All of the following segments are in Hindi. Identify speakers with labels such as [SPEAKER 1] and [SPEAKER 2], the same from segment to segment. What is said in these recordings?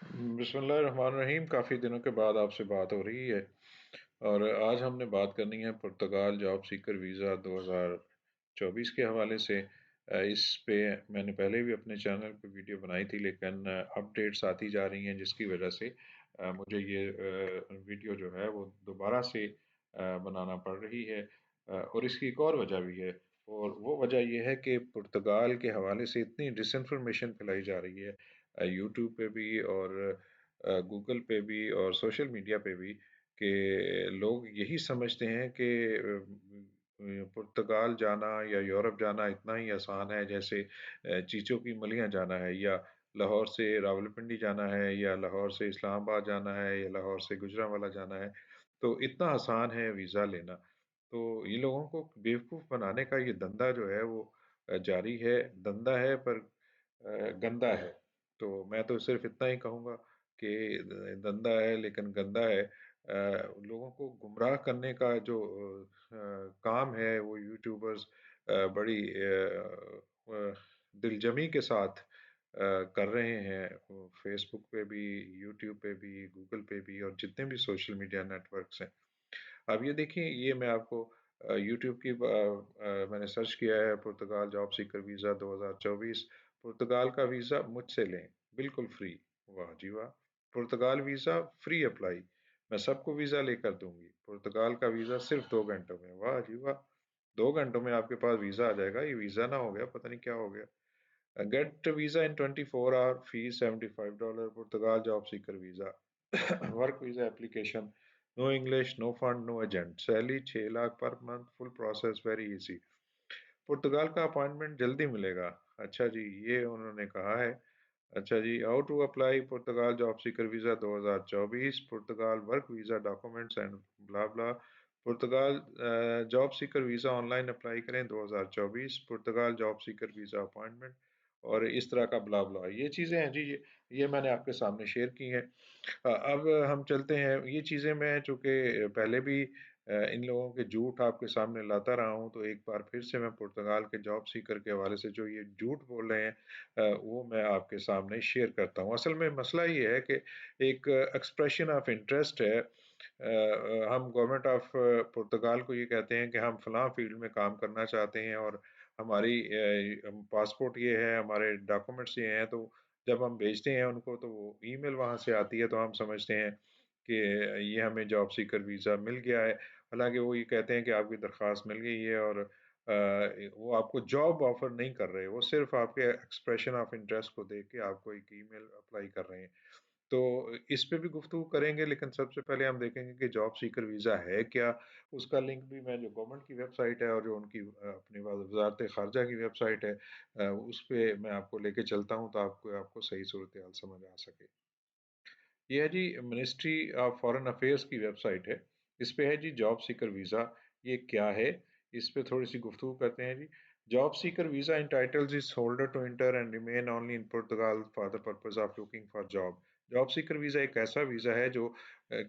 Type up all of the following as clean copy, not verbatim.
[SPEAKER 1] बिस्मिल्लाहिर्रहमानिर्रहीम। काफ़ी दिनों के बाद आपसे बात हो रही है और आज हमने बात करनी है पुर्तगाल जॉब सीकर वीज़ा 2024 के हवाले से। इस पे मैंने पहले भी अपने चैनल पे वीडियो बनाई थी, लेकिन अपडेट्स आती जा रही हैं जिसकी वजह से मुझे ये वीडियो जो है वो दोबारा से बनाना पड़ रही है। और इसकी एक और वजह भी है, और वो वजह ये है कि पुर्तगाल के हवाले से इतनी डिसइंफॉर्मेशन फैलाई जा रही है यूट्यूब पे भी और गूगल पे भी और सोशल मीडिया पे भी, कि लोग यही समझते हैं कि पुर्तगाल जाना या यूरोप जाना इतना ही आसान है जैसे चीचों की मलियां जाना है, या लाहौर से रावलपिंडी जाना है, या लाहौर से इस्लामाबाद जाना है, या लाहौर से गुजरांवाला जाना है। तो इतना आसान है वीज़ा लेना। तो ये लोगों को बेवकूफ़ बनाने का ये धंधा जो है वो जारी है। धंधा है पर गंदा है। तो मैं तो सिर्फ इतना ही कहूँगा कि धंधा है लेकिन गंदा है। लोगों को गुमराह करने का जो काम है वो यूट्यूबर्स बड़ी दिलजमी के साथ कर रहे हैं। फेसबुक पे भी, यूट्यूब पे भी, गूगल पे भी और जितने भी सोशल मीडिया नेटवर्क्स हैं। अब ये देखिए, ये मैं आपको यूट्यूब की मैंने सर्च किया है पुर्तगाल जॉब सीकर वीज़ा 2024। पुर्तगाल का वीज़ा मुझसे लें, बिल्कुल फ्री। वाह जी वाह! पुर्तगाल वीज़ा फ्री अप्लाई। मैं सबको वीज़ा लेकर दूंगी। पुर्तगाल का वीज़ा सिर्फ 2 घंटों में। वाह जी वाह! 2 घंटों में आपके पास वीज़ा आ जाएगा। ये वीज़ा ना हो गया, पता नहीं क्या हो गया। Get visa in 24 hour, fees $75। Portugal job seeker visa. Work visa application. No English, no fund, no agent. Salary 6 lakh per month. Full process very easy. Portugal का अपॉइंटमेंट जल्दी मिलेगा। अच्छा जी, ये उन्होंने कहा है। अच्छा जी, how to apply Portugal job seeker visa 2024, Portugal work visa documents and blah blah. Portugal job seeker visa online apply करें 2024, Portugal job seeker visa appointment और इस तरह का ब्ला ब्ला। ये चीज़ें हैं जी, ये मैंने आपके सामने शेयर की हैं। अब हम चलते हैं। ये चीज़ें मैं चूँकि पहले भी इन लोगों के झूठ आपके सामने लाता रहा हूँ, तो एक बार फिर से मैं पुर्तगाल के जॉब सीकर के हवाले से जो ये झूठ बोल रहे हैं वो मैं आपके सामने शेयर करता हूँ। असल में मसला ये है कि एक एक्सप्रेशन ऑफ इंटरेस्ट है। हम गवर्नमेंट ऑफ पुर्तगाल को ये कहते हैं कि हम फलां फील्ड में काम करना चाहते हैं और हमारी पासपोर्ट ये है, हमारे डॉक्यूमेंट्स ये हैं। तो जब हम भेजते हैं उनको तो वो ईमेल वहाँ से आती है, तो हम समझते हैं कि ये हमें जॉब सीकर वीज़ा मिल गया है। हालांकि वो ये कहते हैं कि आपकी दरख्वास्त मिल गई है, और वो आपको जॉब ऑफर नहीं कर रहे, वो सिर्फ आपके एक्सप्रेशन ऑफ इंटरेस्ट को देख के आपको एक ईमेल अप्लाई कर रहे हैं। तो इस पे भी गुफ्तगू करेंगे, लेकिन सबसे पहले हम देखेंगे कि जॉब सीकर वीज़ा है क्या। उसका लिंक भी मैं, जो गवर्नमेंट की वेबसाइट है और जो उनकी अपनी वजारत खारजा की वेबसाइट है, उस पे मैं आपको लेके चलता हूँ, तो आपको आपको सही सूरत हाल समझ आ सके। ये है जी मिनिस्ट्री ऑफ फॉरेन अफेयर्स की वेबसाइट है। इस पे है जी जॉब सीकर वीज़ा। ये क्या है, इस पे थोड़ी सी गुफ्तगू करते हैं जी। Job seeker visa entitles its holder to enter and remain only in Portugal for the purpose of looking for job। Job seeker visa एक ऐसा वीज़ा है जो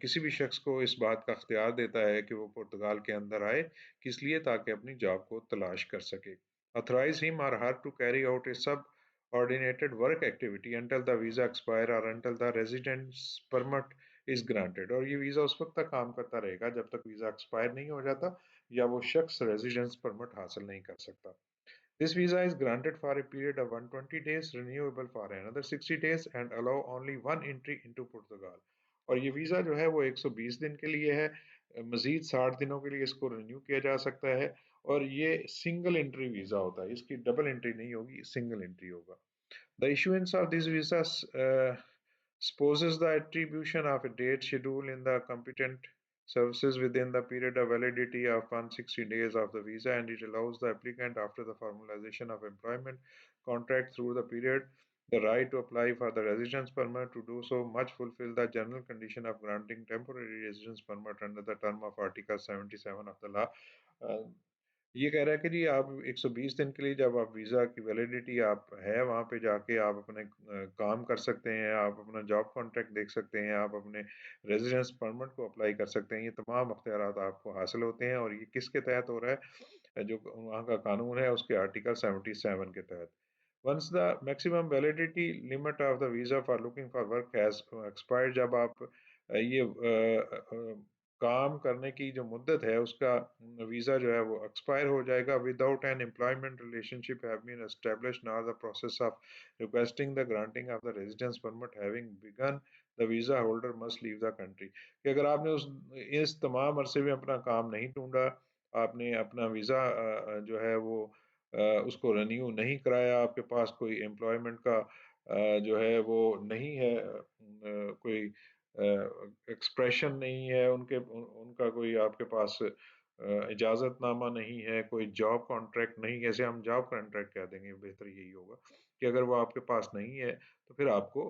[SPEAKER 1] किसी भी शख्स को इस बात का अख्तियार देता है कि वो पुर्तगाल के अंदर आए, किस लिए, ताकि अपनी जॉब को तलाश कर सके। Authorize him or her to carry out a subordinated work activity until the visa expire or until the residence permit is granted। और ये वीज़ा उस वक्त तक काम करता रहेगा जब तक वीज़ा एक्सपायर नहीं हो जाता या वो शख्स रेजिडेंस परमिट हासिल नहीं कर सकता। This visa is granted for a period of 120 days, renewable for another 60 days and allow only one entry into Portugal। और ये वीज़ा जो है वो 120 दिन के लिए है। मज़ीद 60 दिनों के लिए इसको रिन्यू किया जा सकता है। और ये सिंगल एंट्री वीज़ा होता है, इसकी डबल एंट्री नहीं होगी, सिंगल एंट्री होगा। The issuance of these visas supposes the attribution of a date schedule in the competent services within the period of validity of 160 days of the visa, and it allows the applicant, after the formalization of employment contract through the period, the right to apply for the residence permit. To do so must fulfill the general condition of granting temporary residence permit under the term of Article 77 of the law। ये कह रहा है कि जी आप 120 दिन के लिए, जब आप वीज़ा की वैलिडिटी आप है वहाँ पे जाके आप अपने काम कर सकते हैं, आप अपना जॉब कॉन्ट्रैक्ट देख सकते हैं, आप अपने रेजिडेंस परमिट को अप्लाई कर सकते हैं। ये तमाम अख्तियारात आपको हासिल होते हैं, और ये किसके तहत हो रहा है? जो वहाँ का कानून है उसके आर्टिकल 77 के तहत। Once the maximum validity limit of the visa for looking for work has expired, जब आप ये काम करने की जो मुद्दत है उसका वीज़ा जो है वो एक्सपायर हो जाएगा, without an employment relationship have been established nor the process of requesting the granting of the residence permit having begun, the visa holder must leave the country. कि अगर आपने उस इस तमाम अरसे में अपना काम नहीं ढूंढा, आपने अपना वीज़ा जो है वो उसको रिन्यू नहीं कराया, आपके पास कोई एम्प्लॉयमेंट का जो है वो नहीं है, कोई एक्सप्रेशन नहीं है, उनका कोई आपके पास इजाज़तनामा नहीं है, कोई जॉब कॉन्ट्रैक्ट नहीं, जैसे हम जॉब कॉन्ट्रैक्ट कह देंगे, बेहतर यही होगा कि अगर वो आपके पास नहीं है तो फिर आपको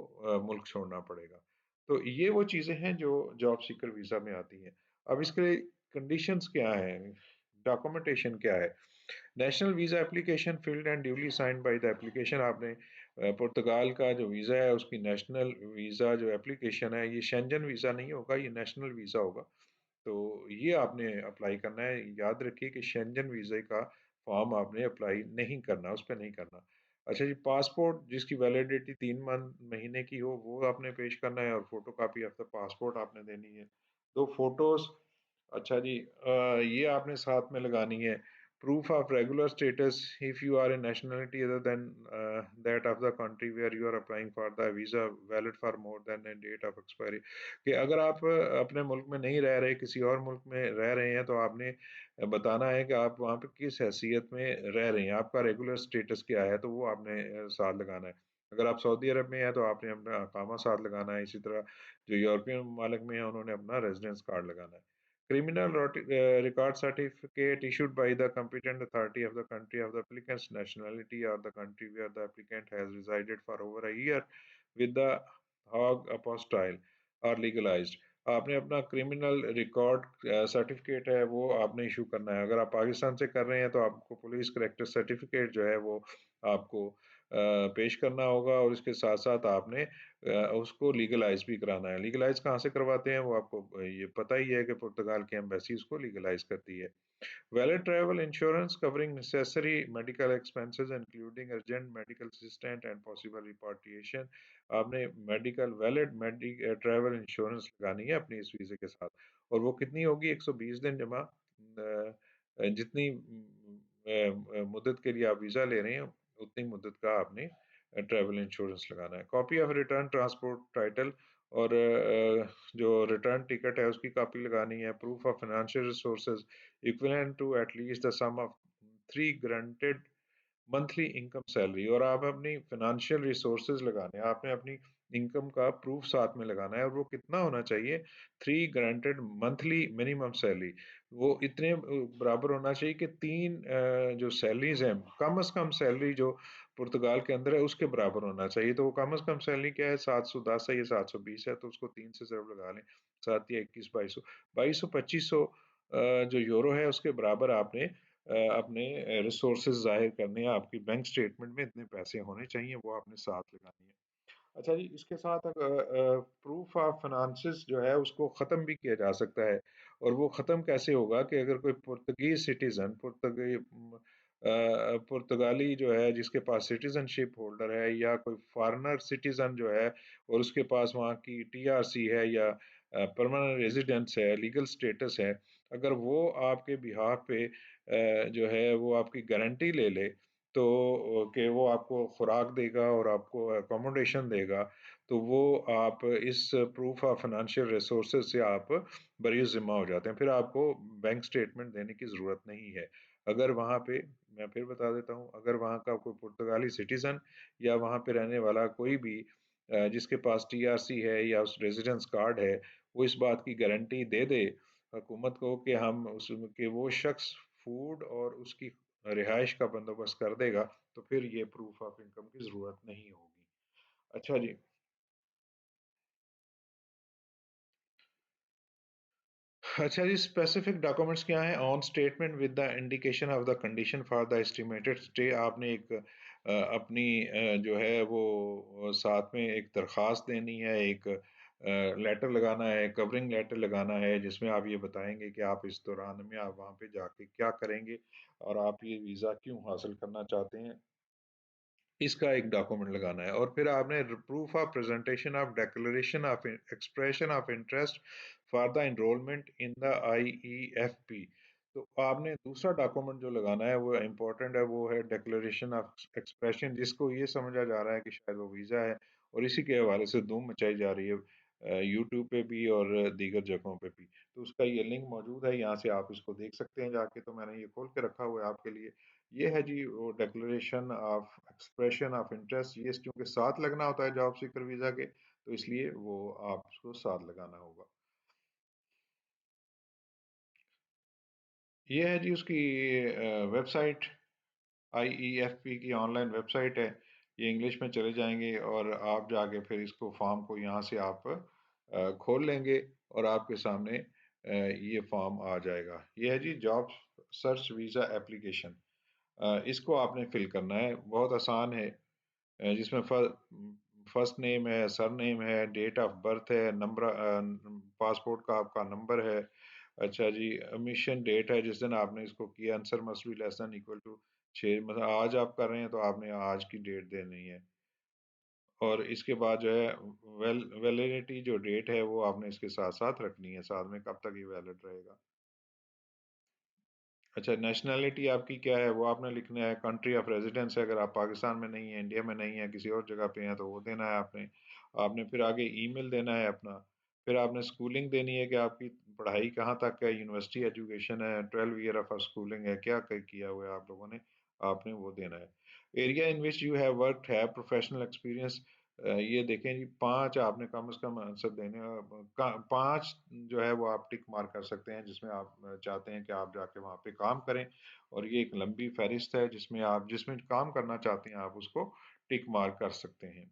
[SPEAKER 1] मुल्क छोड़ना पड़ेगा। तो ये वो चीज़ें हैं जो जॉब सीकर वीज़ा में आती हैं। अब इसके कंडीशंस क्या हैं, डॉक्यूमेंटेशन क्या है? National visa application filled and duly signed by the application. आपने पुर्तगाल का जो वीज़ा है उसकी नेशनल वीज़ा जो एप्लीकेशन है, ये शेंजन वीज़ा नहीं होगा, ये नेशनल वीज़ा होगा। तो ये आपने अप्लाई करना है। याद रखिए कि शेंजन वीज़ा का फॉर्म आपने अप्लाई नहीं करना, उस पर नहीं करना। अच्छा जी, पासपोर्ट जिसकी वैलिडिटी 3 महीने की हो वो आपने पेश करना है, और photo copy of the passport आपने देनी है, 2 फोटोज। अच्छा जी, ये आपने साथ में लगानी है। Proof of regular status if you are a nationality other than that of the country where you are applying for the visa valid for more than a date of expiry. कि अगर आप अपने मुल्क में नहीं रह रहे, किसी और मुल्क में रह रहे हैं, तो आपने बताना है कि आप वहाँ पे किस हैसियत में रह रहे हैं, आपका रेगुलर स्टेटस क्या है, तो वो आपने साथ लगाना है। अगर आप सऊदी अरब में हैं तो आपने अपना अकामा साथ लगाना है। इसी तरह जो यूरोपियन ममालिक में है उन्होंने अपना रेजिडेंस कार्ड लगाना है। Criminal record certificate issued by the competent authority of the country of the applicant's nationality or the country where the applicant has resided for over a year with the Hague apostille or legalized। आपने अपना क्रिमिनल रिकॉर्ड सर्टिफिकेट है वो आपने इशू करना है। अगर आप पाकिस्तान से कर रहे हैं तो आपको पुलिस करेक्टर सर्टिफिकेट जो है वो आपको पेश करना होगा, और इसके साथ साथ आपने उसको लीगलाइज भी कराना है। लीगलाइज कहाँ से करवाते हैं वो आपको ये पता ही है कि पुर्तगाल की एम्बेसी उसको लीगलाइज करती है। Valid travel insurance covering necessary medical expenses including urgent medical assistant and possible repatriation. आपने ट्रैवल इंश्योरेंस लगानी है अपनी इस वीज़े के साथ, और वो कितनी होगी? 120 दिन जमा जितनी मुद्दत के लिए आप वीज़ा ले रहे हैं उतनी मुद्दत का आपने ट्रैवल इंश्योरेंस लगाना है। Copy of return transport title, और जो रिटर्न टिकट है उसकी कॉपी लगानी है। Proof of financial resources equivalent to at least the sum of 3 granted monthly income salary, और आप अपनी फाइनेंशियल रिसोर्सेज लगाने हैं, आपने अपनी इनकम का प्रूफ साथ में लगाना है, और वो कितना होना चाहिए? 3 ग्रांटेड मंथली मिनिमम सैलरी, वो इतने बराबर होना चाहिए कि 3 जो सैलरीज हैं, कम से कम सैलरी जो पुर्तगाल के अंदर है उसके बराबर होना चाहिए। तो वो कम से कम सैलरी क्या है? 710 है या 720 है, तो उसको 3 से ज़रूर लगा लें। 7 या 21, 2200, 2500 जो यूरो है उसके बराबर आपने अपने रिसोर्सेज जाहिर करने हैं। आपकी बैंक स्टेटमेंट में इतने पैसे होने चाहिए, वो आपने साथ लगानी है। अच्छा जी, इसके साथ प्रूफ ऑफ फाइनेंसिस जो है उसको ख़त्म भी किया जा सकता है, और वो ख़त्म कैसे होगा कि अगर कोई पुर्तगीज सिटीज़न पुर्तगाली जो है जिसके पास सिटीज़नशिप होल्डर है, या कोई फॉरेनर सिटीज़न जो है और उसके पास वहाँ की टीआरसी है या परमानेंट रेजिडेंस है, लीगल स्टेटस है, अगर वो आपके बिहाफ पे जो है वो आपकी गारंटी ले ले, तो कि वो आपको खुराक देगा और आपको अकोमोडेशन देगा, तो वो आप इस प्रूफ ऑफ फाइनेंशियल रिसोर्सेज से आप बरी ज़िम्मा हो जाते हैं। फिर आपको बैंक स्टेटमेंट देने की ज़रूरत नहीं है। अगर वहाँ पे, मैं फिर बता देता हूँ, अगर वहाँ का कोई पुर्तगाली सिटीज़न या वहाँ पे रहने वाला कोई भी जिसके पास टीआरसी है या उस रेजिडेंस कार्ड है, वो इस बात की गारंटी दे दे हुकूमत को कि हम उस कि वो शख्स फूड और उसकी रिहाइश का बंदोबस्त कर देगा, तो फिर ये प्रूफ ऑफ इनकम की ज़रूरत नहीं होगी। अच्छा जी। अच्छा जी, स्पेसिफिक डॉक्यूमेंट्स क्या हैं? On statement with the indication of the condition for the estimated stay. आपने एक अपनी जो है वो साथ में एक दरख्वास्त देनी है, एक लेटर लगाना है, कवरिंग लेटर लगाना है, जिसमें आप ये बताएंगे कि आप इस दौरान में आप वहाँ पे जाके क्या करेंगे और आप ये वीज़ा क्यों हासिल करना चाहते हैं। इसका एक डॉक्यूमेंट लगाना है। और फिर आपने proof of presentation of declaration of expression of interest for the enrolment in the IEFP। तो आपने दूसरा डॉक्यूमेंट जो लगाना है वो इम्पोर्टेंट है, वो है डिक्लेरेशन ऑफ एक्सप्रेशन, जिसको ये समझा जा रहा है कि शायद वो वीज़ा है, और इसी के हवाले से धूम मचाई जा रही है यूट्यूब पे भी और दीगर जगहों पे भी। तो उसका ये लिंक मौजूद है, यहाँ से आप इसको देख सकते हैं जाके। तो मैंने ये खोल के रखा हुआ है आपके लिए। ये है जी वो declaration of expression of interest. ये क्योंकि साथ लगना होता है जॉब सीकर वीज़ा के, तो इसलिए वो आपको साथ लगाना होगा। ये है जी उसकी वेबसाइट, IEFP की ऑनलाइन वेबसाइट है। ये इंग्लिश में चले जाएंगे और आप जाके फिर इसको फॉर्म को यहाँ से आप खोल लेंगे और आपके सामने ये फॉर्म आ जाएगा। ये है जी जॉब सर्च वीज़ा एप्लीकेशन। इसको आपने फिल करना है, बहुत आसान है। जिसमें फर्स्ट नेम है, सरनेम है, डेट ऑफ बर्थ है, नंबर पासपोर्ट का आपका नंबर है। अच्छा जी, मिशन डेट है जिस दिन आपने इसको किया। Answer must be less than equal to 6, मतलब आज आप कर रहे हैं तो आपने आज की डेट देनी है। और इसके बाद जो है वैलिडिटी जो डेट है वो आपने इसके साथ साथ रखनी है, साथ में कब तक ये वैलिड रहेगा। अच्छा, नेशनैलिटी आपकी क्या है वो आपने लिखना है। कंट्री ऑफ रेजिडेंस है, अगर आप पाकिस्तान में नहीं है, इंडिया में नहीं है, किसी और जगह पे हैं तो वो देना है आपने। आपने फिर आगे ईमेल देना है अपना। फिर आपने स्कूलिंग देनी है कि आपकी पढ़ाई कहाँ तक है, यूनिवर्सिटी एजुकेशन है, 12 ईयर ऑफ स्कूलिंग है, क्या किया हुआ है आप लोगों ने, आपने वो देना है। Area in which you have worked है प्रोफेशनल एक्सपीरियंस। ये देखें जी, 5 आपने कम से कम आंसर देने हैं। 5 जो है वो आप टिक मार्क कर सकते हैं जिसमें आप चाहते हैं कि आप जाके वहाँ पे काम करें। और ये एक लंबी फहरिस्त है जिसमें आप जिसमें काम करना चाहते हैं आप उसको टिक मार्क कर सकते हैं।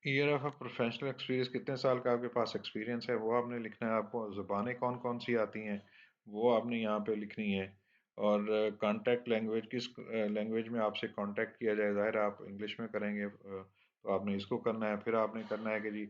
[SPEAKER 1] ईयर ऑफ प्रोफेशनल एक्सपीरियंस, कितने साल का आपके पास एक्सपीरियंस है वो आपने लिखना है। आपको ज़ुबानें कौन कौन सी आती हैं वो आपने यहाँ पे लिखनी है। और कांटेक्ट लैंग्वेज, किस लैंग्वेज में आपसे कांटेक्ट किया जाए, ज़ाहिर है आप इंग्लिश में करेंगे, तो आपने इसको करना है। फिर आपने करना है कि जी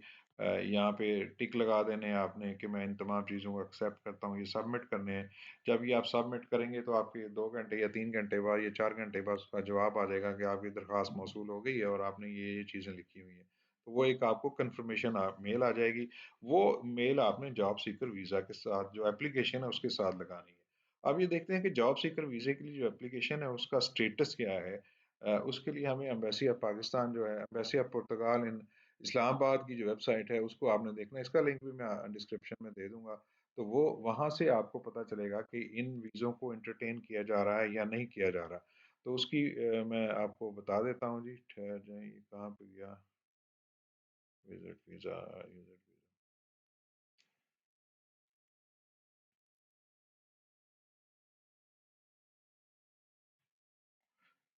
[SPEAKER 1] यहाँ पे टिक लगा देने हैं आपने कि मैं इन तमाम चीज़ों को एक्सेप्ट करता हूँ, ये सबमिट करने हैं। जब ये आप सबमिट करेंगे तो आपके 2 घंटे या 3 घंटे बाद या 4 घंटे बाद उसका जवाब आ जाएगा कि आपकी दरख्वास्त मौसूल हो गई है और आपने ये चीज़ें लिखी हुई हैं। तो वो एक आपको कंफर्मेशन मेल आ जाएगी। वो मेल आपने जॉब सीकर वीज़ा के साथ जो एप्लीकेशन है उसके साथ लगानी है। अब ये देखते हैं कि जॉब सीकर वीज़े के लिए जो एप्लीकेशन है उसका स्टेटस क्या है। उसके लिए हमें एम्बेसी ऑफ पाकिस्तान जो है, एम्बेसी ऑफ पुर्तगाल इन इस्लामाबाद की जो वेबसाइट है उसको आपने देखना है। इसका लिंक भी मैं डिस्क्रिप्शन में दे दूंगा। तो वो वहाँ से आपको पता चलेगा कि इन वीज़ों को एंटरटेन किया जा रहा है या नहीं किया जा रहा। तो उसकी मैं आपको बता देता हूँ जी, ठहर जाइए, कहाँ पे गया, विजिट वीज़ा, विजिट वीज़ा।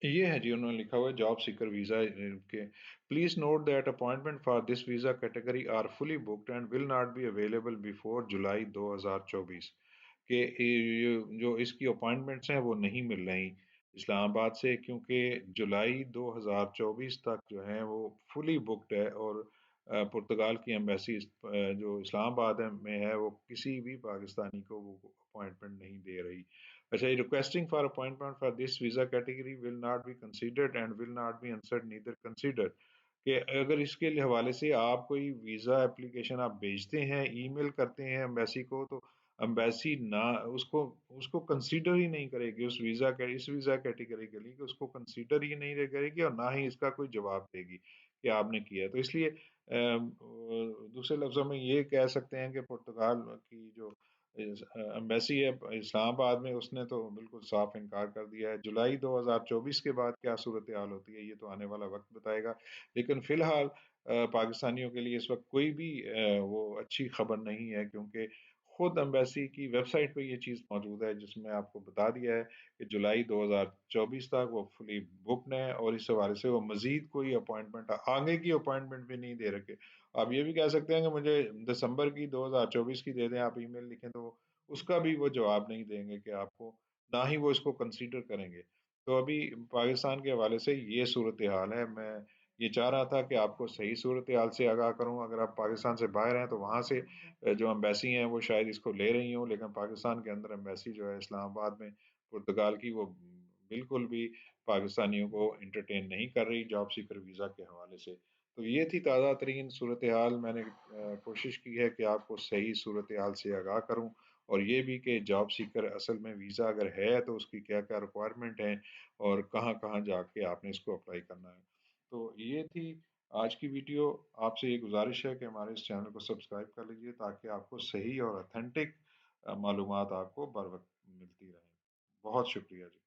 [SPEAKER 1] ये है जी, उन्होंने लिखा हुआ है जॉब सीकर वीज़ा के। Please note that appointment for this visa category are fully booked and will not be available before July 2024। कि जो इसकी अपॉइंटमेंट्स हैं वो नहीं मिल रही इस्लामाबाद से, क्योंकि जुलाई 2024 तक जो है वो फुली बुक्ड है। और पुर्तगाल की एम्बेसी जो इस्लामाबाद में है वो किसी भी पाकिस्तानी को वो अपॉइंटमेंट नहीं दे रही। अच्छा, requesting for appointment for this visa category will not be considered and will not be answered neither consider. कि अगर इसके हवाले से आप कोई वीज़ा एप्लीकेशन आप भेजते हैं, ईमेल करते हैं एम्बेसी को, तो एम्बेसी ना उसको उसको कंसीडर ही नहीं करेगी उस वीज़ा के, इस वीज़ा कैटेगरी के लिए, कि उसको कंसीडर ही नहीं करेगी और ना ही इसका कोई जवाब देगी कि आपने किया। तो इसलिए दूसरे लफ्ज़ों में ये कह सकते हैं कि पुर्तगाल की जो एम्बेसी है इस्लामाबाद में, उसने तो बिल्कुल साफ इनकार कर दिया है। जुलाई 2024 के बाद क्या सूरत हाल होती है ये तो आने वाला वक्त बताएगा। लेकिन फ़िलहाल पाकिस्तानियों के लिए इस वक्त कोई भी वो अच्छी खबर नहीं है, क्योंकि खुद एम्बेसी की वेबसाइट पे ये चीज़ मौजूद है जिसमें आपको बता दिया है कि जुलाई 2024 तक वो फुली बुकड है और इस हवाले से वो मज़ीद कोई अपॉइंटमेंट आगे की अपॉइंटमेंट भी नहीं दे रखे। आप ये भी कह सकते हैं कि मुझे दिसंबर की 2024 की दे दें, आप ईमेल लिखें, तो उसका भी वो जवाब नहीं देंगे कि आपको ना ही वो इसको कंसीडर करेंगे। तो अभी पाकिस्तान के हवाले से ये सूरत हाल है। मैं ये चाह रहा था कि आपको सही सूरत हाल से आगाह करूं। अगर आप पाकिस्तान से बाहर हैं तो वहाँ से जो एम्बेसी हैं वो शायद इसको ले रही हों, लेकिन पाकिस्तान के अंदर एम्बेसी जो है इस्लामाबाद में पुर्तगाल की, वो बिल्कुल भी पाकिस्तानियों को इंटरटेन नहीं कर रही जॉब सीकर वीज़ा के हवाले से। तो ये थी ताज़ा तरीन सूरत हाल। मैंने कोशिश की है कि आपको सही सूरत हाल से आगाह करूं, और ये भी कि जॉब सीकर असल में वीज़ा अगर है तो उसकी क्या क्या रिक्वायरमेंट है और कहाँ कहाँ जाके आपने इसको अप्लाई करना है। तो ये थी आज की वीडियो। आपसे ये गुजारिश है कि हमारे इस चैनल को सब्सक्राइब कर लीजिए ताकि आपको सही और ऑथेंटिक मालूमात आपको बर वक्त मिलती रहे। बहुत शुक्रिया जी।